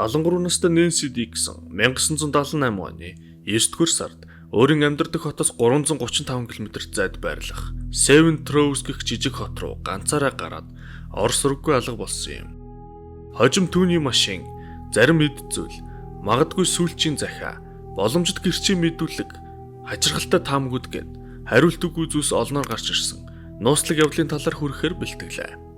73 настай Нэнси Диксон 1978 оны 9-р сард өөрийн амьдардаг хотоос 335 км зайд байрлах Seven Troves гэх жижиг хот руу ганцаараа гараад орос руугүй алга болсон юм. Хожим түүний машин, зарим эд зүйл, магадгүй сүүлчийн захиа, боломжит гэрчийн мэдүүлэг, хачирхалтай таамгууд гэд хариулт үгүй зүйлс олноор гарч ирсэн нууцлаг явдлын талаар хүрэхээр бэлтгэлээ.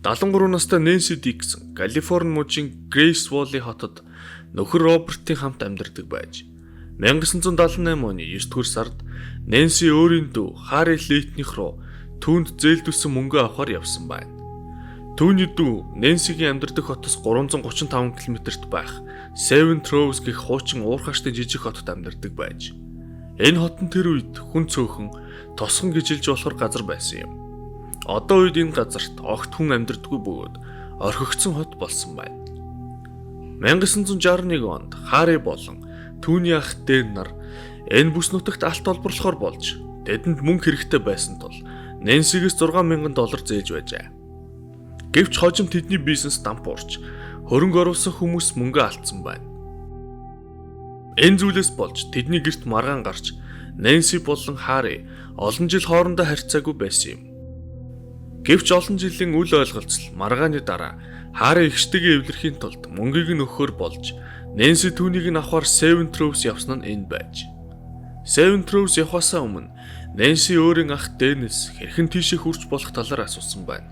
73 настай Нэнси Диксон Калифорни мужийн Грейс Волли хотод нөхөр Робертийн хамт амьдардаг байж 1978 оны 9-р сард Нэнси өөрийн дүү Харри Лейтних руу түүнд зээлдүүлсэн мөнгө авахар явсан байна. Түүний дүү Нэнсигийн амьдардаг хотоос 335 км-т байх Seven Troves гэх хуучин уурхаштай жижиг хотод амьдардаг байж энэ хот нь тэр үед хүн цөөхөн тосгон гжилж болохоор газар байсан юм. Одоо үед энэ газарт огт хүн амьдардаггүй бөгөөд орхигдсон хот болсон байна. 1961 онд Харри болон түүний ах Дэн нар энэ бүс нутагт алт олборлохоор болж тэдэнд мөнгө хэрэгтэй байсан тул Нэнсигээс $6,000 зээлж байжээ. Гэвч хожим тэдний бизнес дампуурч хөрөнгө оруулсан хүмүүс мөнгө алдсан байна. Энэ зүйлээс болж тэдний гэрт маргаан гарч Нэнси болон Харри олон жил хоорондоо харьцаагүй байсан юм. Гэвч олон жилийн үл ойлголцол маргааны дараа Харри ихштэйгээ эвлэрхийн тулд мөнгийг нь өгөхөр болж Нэнси түүнийг нь авахар Seven Troves явсан нь энэ байж. Seven Troves явахаасаа өмнө Нэнси өөрийн ах Дэнээс хэрхэн тийшээ хурж болох талаар асуусан байна.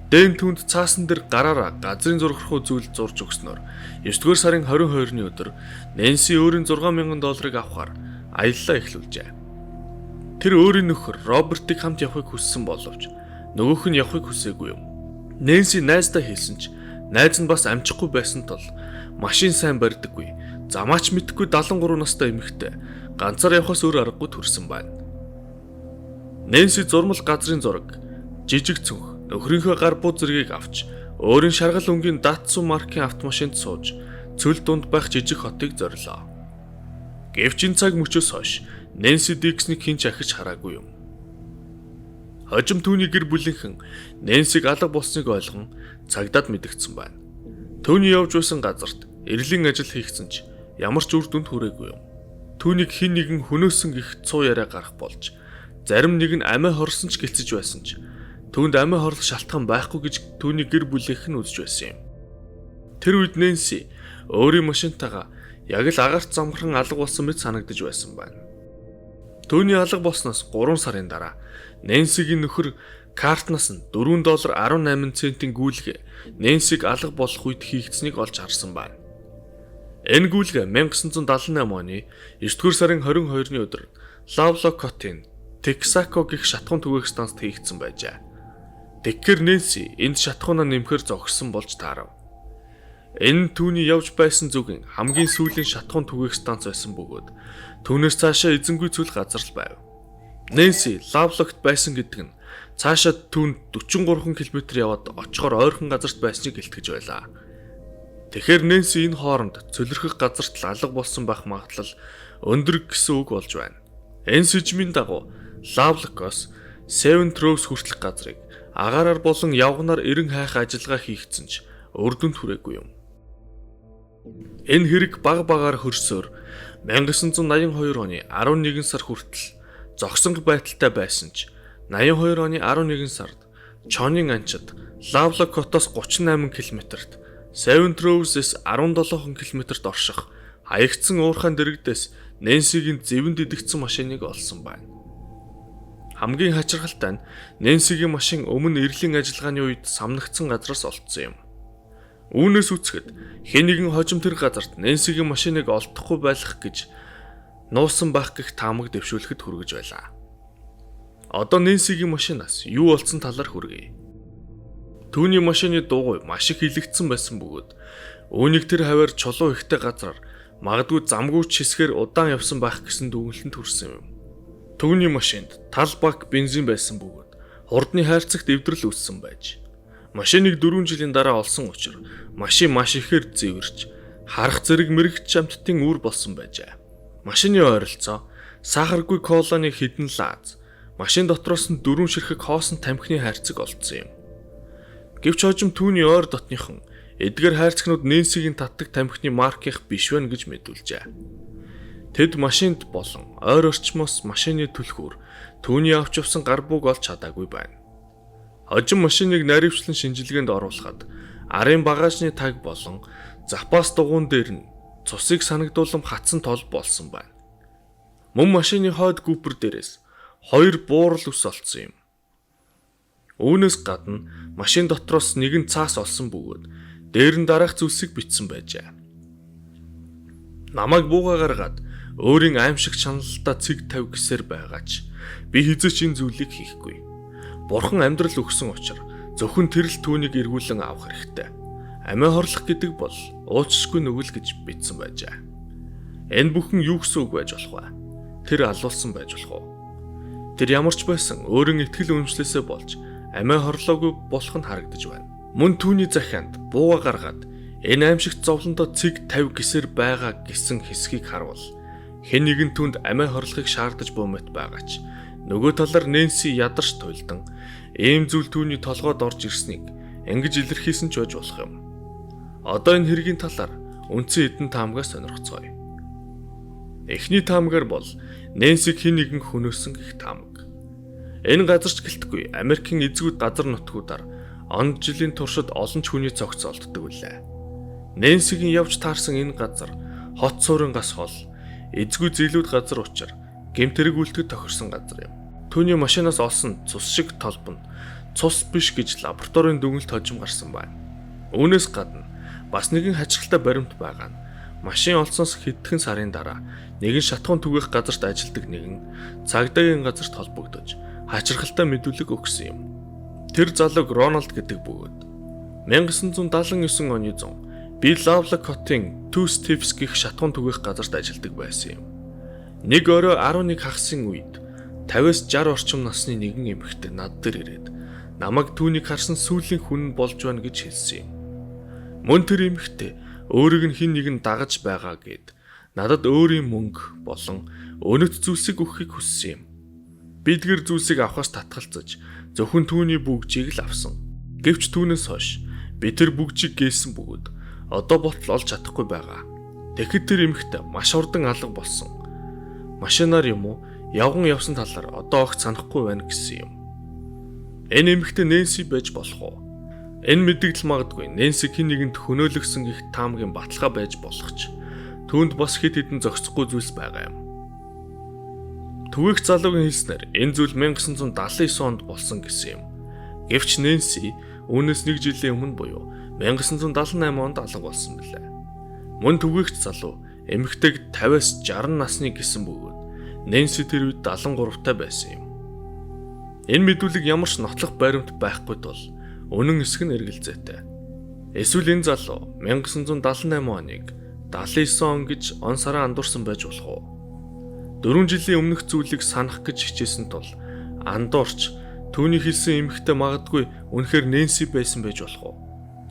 Дэн түүнд цаасан дээр гараараа газрын зурграхуу зүйл зурж өгснөөр 9-р сарын 22-ны өдөр Нэнси өөрийн $6,000 авахар аяллаа эхлүүлжээ. Тэр өөрийн нөхөр Робертыг хамт явахыг хүссэн боловч нөгөөх нь явахыг хүсээгүй юм. Нэнси найздаа хэлсэн ч найз нь бас амжихгүй байсан тул машин сайн барьдаггүй, замаач мэдхгүй 73 настай эмэгтэй ганцаар явхаас өөр аргагүй төрсөн байна. Нэнси зурмал газрын зураг, жижиг цүнх, нөхрийнхөө гар буу зэргийг авч өөрийн шаргал өнгийн Datsun маркийн автомашинд сууж цөл дунд байх жижиг хотыг зорилоо. Гэвч энэ цаг мөчөөс хойш Нэнси Дикснийг хэн ч ахиж хараагүй юм. Хожим түүний гэр бүлийнхэн Нэнсиг алга болсныг ойлгон цагдаад мэдгдсэн байна. Түүний явж байсан газарт эрлийн ажил хийгдсэн ч ямар ч үр дүнд хүрээгүй юм. Түүнийг хэн нэгэн хөнөөсөн гих цуу яриа гарах болж зарим нэг нь амиа хорсон ч гэлцэж байсан ч түүнд амиа хорлох шалтгаан байхгүй гэж түүний гэр бүлийнх нь үзэж байсан юм. Тэр үед Нэнси өөрийн машинтайгаа яг л агаарт замхан алга болсон мэт санагдаж байсан байна. Түүний алга болсноос 3 сарын дараа Нэнсигийн нөхөр Картнаас нь $4.18 гүйлгээ Нэнсиг алга болох үед хийгдсэнийг олж харсан байна. Энэ гүйлгээ 1978 оны 9-р сарын 22-ны өдөр Lovelock хотын Texaco гэх шатхуун түгээх станцт хийгдсэн байжээ. Тэгэхээр Нэнси энд шатхуунаа нэмэхээр зогссон болж таарав. Энэ түүний явж байсан зүгийн хамгийн сүүлийн шатхуун түгээх станц байсан бөгөөд түүнээс цаашаа эзэнгүй зүйл газар л байв. Нэнси Lovelock-т байсан гэдэг нь цаашаа түүнд 43 км яваад очихоор ойрхон газарт байсныг илтгэж байлаа. Тэгэхээр Нэнси энэ хооронд цөлөрхөх газарт л алга болсон байх магадлал өндөр гэсэн үг болж байна. Энэ сэжмийн дагуу Lovelock-оос Seven Troves хүртэлх газрыг агаараар болон явганаар эрен хайх ажиллагаа хийгдсэн ч үр дүнд хүрээгүй юм. Энэ хэрэг баг багаар хөрсөөр 1982 оны 11 сар хүртэл зогсонг байдалтай байсан ч 82 оны 11 сард Чонын анчид Lovelock хотоос 38 км-т Seven Troves-с 17 км-т орших хаягдсан уурхайн дэрэгдээс Нэнсигийн зэвэнд идэгдсэн машиныг олсон байна. Хамгийн хачирхалтай нь Нэнсигийн машин өмнө эрлийн ажиллагааны үед самнагдсан газраас олдсон юм. Үүнээс үцхэд хэн нэгэн хожим тэр газарт Нэнсигийн машиныг олдохгүй байх гэж нуусан байх гэх таамаг дэвшүүлэхэд хүргэж байлаа. Одоо Нэнсигийн машинаас юу болсон талаар хүргэе. Түүний машины дуугүй маш их хилэгдсэн байсан бөгөөд үүнийг тэр хаваар чулуу ихтэй газараар магадгүй замгүйч хэсгээр удаан явсан байх гэсэн дүгнэлтэнд хүрсэн юм. Түүний машинд тал баг бензин байсан бөгөөд хурдны хайрцагт эвдрэл үүссэн байж машиныг 4 жилийн дараа олсон учраас машин маш ихээр зэвэрч харах зэрэг мэрэгч амттын үр болсон байжээ. Машины ойролцоо сахаргүй коланы хідэн лааз машин дотроос нь 4 ширхэг хоосон тамхины хайрцаг олдсон юм. Гэвч хожим түүний ойр дотныхон Эдгээр хайрцагнууд Нэнсигийн татдаг тамхины маркийнх биш байна гэж мэдүүлжээ. Тэд машинд болон ойр орчмоос машины түлхүүр түүний авч явсан гар бүг олж чадаагүй байна. Хожим машиныг наривчлан шинжилгээнд оруулахад арын багажны таг болон запас дугуун дээр нь цусыг санагдуулан хатсан тол болсон байна. Мөн машины хойд гүпэр дээрээс 2 буурал ус олцсон юм. Үүнээс гадна машин дотроос нэгэн цаас олсон бөгөөд дээр нь дараах зүйлсийг бичсэн байжээ. Намайг бууга гаргаад өөрийн аимшиг шаналлаа цэг тавь гэсээр байгаач би хизээч энэ зүйлийг хийхгүй. Бурхан амьдрал өгсөн учраас зөвхөн тэр л түүнийг эргүүлэн авах хэрэгтэй. Амиа хорлох гэдэг бол уучлшгүй нүгэл гэж бичсэн байжээ. Энэ бүхэн юу гэсэн үг байж болох вэ? Тэр алуулсан байж болох уу? Тэр ямар ч байсан өөрийн итгэл үнэмшлээсээ болж амиа хорлоогүй болох нь харагдаж байна. Мөн түүний захианд бууга гаргаад энэ аимшигт зовлондоо цэг тавь гэсээр байгаа гэсэн хэсгийг харвал хэн нэгэн түнд амиа хорлохыг шаардаж буумет байгаач нөгөө талаар Нэнси ядарч туйлдан ийм зүйл түүний толгойд орж ирснийг ингэж илэрхийлсэн ч байж болох юм. Одоо энэ хэргийн талаар үндсэн эдэн таамгаа сонирхцгоё. Эхний таамгаар бол Нэнсиг хэн нэгэн хөнөөсөн гэх таамаг. Энэ газарч гэлтгүй Америкийн эзгүүд газар нутгуудаар он жилийн туршид олон ч хүний цогц олддог үлээ. Нэнсигийн явж таарсан энэ газар хот суурин гас хол эзгүй зээлүүд газар учраа гэмтэрэг үлдэхэд тохирсон газар юм. Түүний машинаас олсон цус шиг толбон цус биш гэж лабораторийн дүгнэлт хожим гарсан байна. Үүнээс гадна бас нэгэн хачирхалтай баримт байгаа нь машин олсноос хэдхэн сарын дараа нэгэн шатхуун түгээх газарт ажилладаг нэгэн цагдаагийн газарт холбогдож хачирхалтай мэдүүлэг өгсөн юм. Тэр залууг Рональд гэдэг бөгөөд 1979 оны 100 Билл Лавлокотын Two Steps гэх шатхуун түгээх газарт ажилладаг байсан юм. Нэг орой 11 хагасын үед 50-60 орчим насны нэгэн эмэгтэй над дээр ирээд намайг түүнийг харсан сүүлийн хүн болж байна гэж хэлсэн юм. Мөн тэр эмэгтэй өөрийг нь хэн нэгэн дагаж байгаа гэд надад өөрийн мөнгө болон өнөц зүйлсийг өгөхийг хүссэн юм. Би тэр зүйлсийг авахаас татгалзаж зөвхөн түүний бүгжийг л авсан. Гэвч түүнээс хойш би тэр бүгжийг гээсэн бөгөөд одоо болтол олж чадахгүй байгаа. Тэгэхэд тэр эмэгтэй маш хурдан алга болсон. Машинаар юм уу явган явсан талаар одоо огт санахгүй байна гэсэн юм. Энэ эмэгтэй Нэнси байж болох уу? Энэ мэдэгдэл магадгүй Нэнси хэн нэгэнд хөнөөлөгсөн гэх таамгийн баталгаа байж болох ч түүнд бас хэд хэдэн зохицохгүй зүйлс байгаа юм. Түгээх залуугийн хэлснээр энэ зүйл 1979 онд болсон гэсэн юм. Гэвч Нэнси үүнээс 1 жилийн өмнө буюу 1978 онд алга болсон билээ. Мөн түгээгч залуу эмэгтэйг 50-60 насны гэсэн бөгөөд Нэнси тэр үед 73 таа байсан юм. Энэ мэдүүлэг ямар ч нотлох баримт байхгүй тул үнэн эсэх нь эргэлзээтэй. Эсвэл энэ залуу 1978 оныг 79 он гэж он сараа андуурсан байж болох уу? 4 жилийн өмнөх зүйлийг санах гэж хичээсэн тул андуурч түүний хэлсэн эмэгтэй магадгүй үнэхээр Нэнси байсан байж болох уу?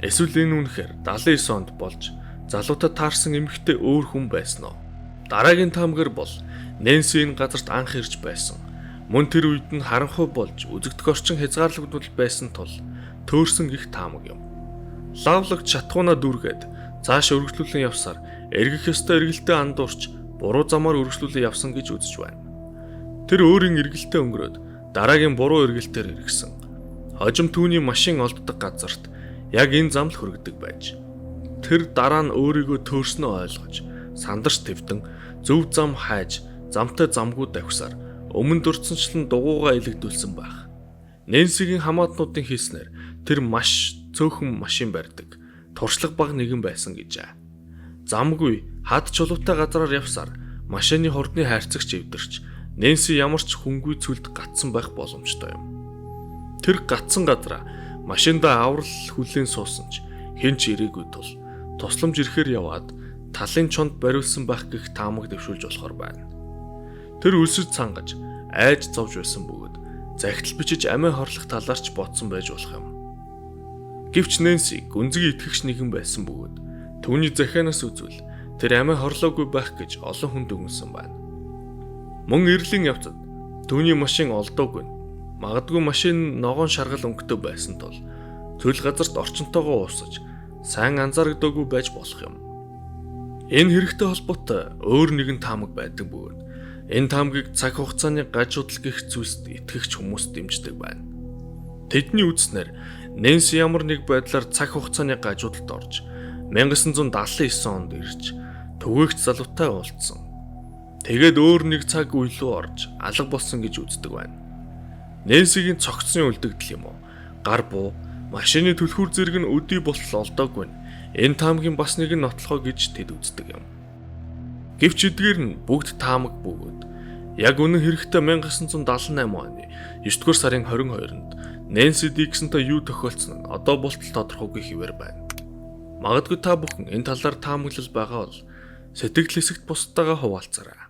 Эсвэл энэ үнэхээр 79 онд болж залуутаа таарсан эмэгтэй өөр хүн байсан уу? Дараагийн таамгаар бол Нэнси энэ газарт анх ирж байсан. Мөн тэр үед нь харанхуй болж үзэгдэх орчин хязгаарлагдвал байсан тул төөрсөн гих таамаг юм. Лавлог шатхуунаа дүүргээд цааш өргөжлүүлэн явсаар эргэх ёстой эргэлтээ андуурч буруу замаар өргөжлүүлэн явсан гэж үзэж байна. Тэр өөрийн эргэлтээ өнгөрөөд дараагийн буруу эргэлтээр эргэсэн. Хожим түүний машин олддог газарт яг энэ зам л хүргэдэг байж. Тэр дараа нь өөрийгөө төөрснөө ойлгож сандарч твдэн зөв зам хайж замтай замгүй давхсаар өмнө дурдсанчлан дугуйгаа илэгдүүлсэн байх. Нэнсигийн хамаатнуудын хэлснээр тэр маш цөөхөн машин барьдаг, туршлага баг нэгэн байсан гэжээ. Замгүй хад чулуутай газараар явсаар машины хурдны хайрцагч эвдэрч Нэнси ямар ч хүнгүй цүлд гатсан байх боломжтой юм. Тэр гатсан газараа машиндаа аврал хүлээн суусан ч хэн ч ирээгүй тул тусламж ирэхээр яваад талын чонд бариулсан байх гэх таамаг дэвшүүлж болохоор байна. Тэр үлсэж цангаж айж зовж байсан бөгөөд захидал бичиж амиа хорлох талаарч бодсон байж болох юм. Гэвч Нэнси гүнзгий итгэгч нэгэн байсан бөгөөд түүний захианаас үзвэл тэр амиа хорлоогүй байх гэж олон хүн дүгнсэн байна. Мөн эрлийн явцад түүний машин олдоогүй. Магадгүй машин ногоон шаргал өнгөтэй байсан тул цөл газарт орчинтойгоо уусаж сайн анзаарагдаагүй байж болох юм. Энэ хэрэгтэй холбоотой өөр нэгэн таамаг байдаг бөгөөд энэ таамгийг цаг хугацааны гажуудал гэх зүйлд итгэгч хүмүүс дэмждэг байна. Тэдний үздснээр Нэнси ямар нэг байдлаар цаг хугацааны гажуудалд орж 1979 онд ирж түгээгч залуутай уулзсан. Тэгээд өөр нэг цаг үе рүү орж алга болсон гэж үздэг байна. Нэнсигийн цогцсон үлдэгдэл юм уу? Гар буу, машины түлхүүр зэрэг нь өдий болтол олдоогүй нь энэ таамгийн бас нэгэн нотлохоо гэж тэд үздэг юм. Гэвч эдгээр нь бүгд таамаг бөгөөд яг үнэн хэрэгтээ 1978 оны 9-р сарын 22-нд Нэнси Диксонтой юу тохиолдсон нь одоо болтол тодорхойгүй хэвээр байна. Магадгүй та бүхэн энэ талаар таамаглал байгаа бол сэтгэл хэсэгт бусдаагаа хуваалцаарай.